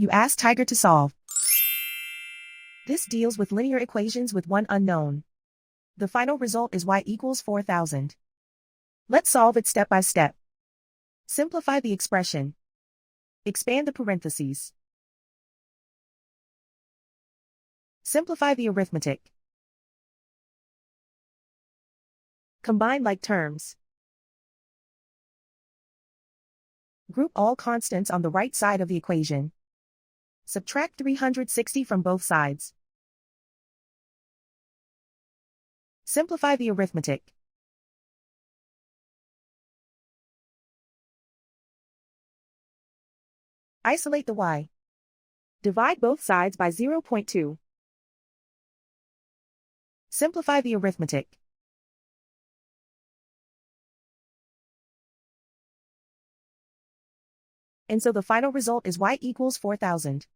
You ask Tiger to solve. This deals with linear equations with one unknown. The final result is y equals 4000. Let's solve it step by step. Simplify the expression. Expand the parentheses. Simplify the arithmetic. Combine like terms. Group all constants on the right side of the equation. Subtract 360 from both sides. Simplify the arithmetic. Isolate the y. Divide both sides by 0.2. Simplify the arithmetic. And so the final result is y equals 4000.